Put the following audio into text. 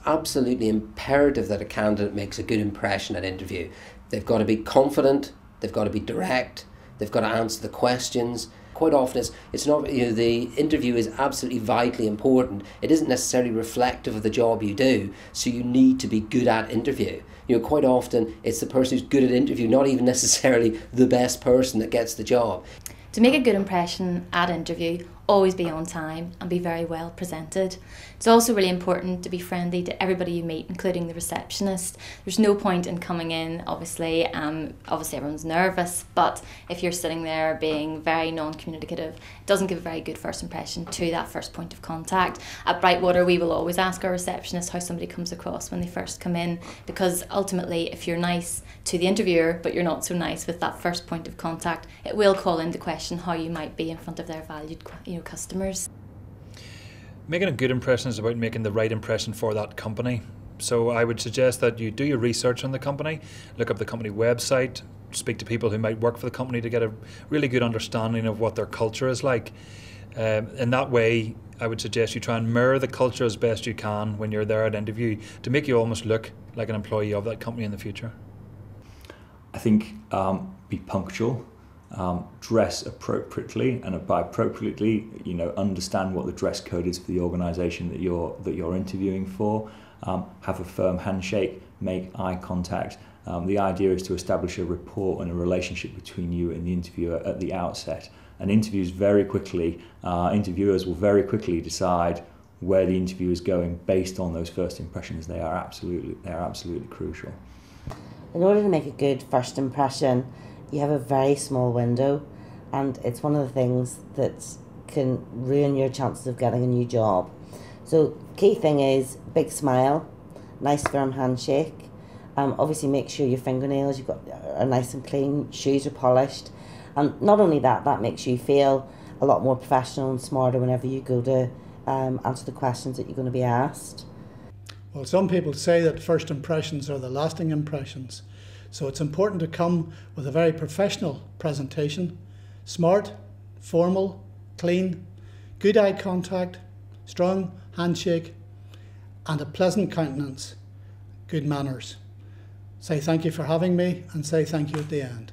absolutely imperative that a candidate makes a good impression at interview. They've got to be confident, they've got to be direct, they've got to answer the questions. Quite often it's not, the interview is absolutely vitally important. It isn't necessarily reflective of the job you do, so you need to be good at interview. Quite often it's the person who's good at interview, not even necessarily the best person, that gets the job. To make a good impression at interview, always be on time and be very well presented. It's also really important to be friendly to everybody you meet, including the receptionist. There's no point in coming in, obviously everyone's nervous, but if you're sitting there being very non-communicative, it doesn't give a very good first impression to that first point of contact. At Brightwater, we will always ask our receptionist how somebody comes across when they first come in, because ultimately if you're nice to the interviewer but you're not so nice with that first point of contact, it will call into question how you might be in front of their valued customers. Making a good impression is about making the right impression for that company. So I would suggest that you do your research on the company, look up the company website, speak to people who might work for the company to get a really good understanding of what their culture is like. In that way, I would suggest you try and mirror the culture as best you can when you're there at interview, to make you almost look like an employee of that company in the future. I think be punctual. Dress appropriately, and by appropriately, understand what the dress code is for the organisation that you're interviewing for. Have a firm handshake, make eye contact. The idea is to establish a rapport and a relationship between you and the interviewer at the outset. And interviewers will very quickly decide where the interview is going based on those first impressions. They are absolutely crucial. In order to make a good first impression, you have a very small window, and it's one of the things that can ruin your chances of getting a new job. So key thing is big smile, nice firm handshake. Obviously make sure your fingernails are nice and clean, shoes are polished, and not only that makes you feel a lot more professional and smarter whenever you go to answer the questions that you're going to be asked. Well, some people say that first impressions are the lasting impressions. So it's important to come with a very professional presentation, smart, formal, clean, good eye contact, strong handshake, and a pleasant countenance, good manners. Say thank you for having me, and say thank you at the end.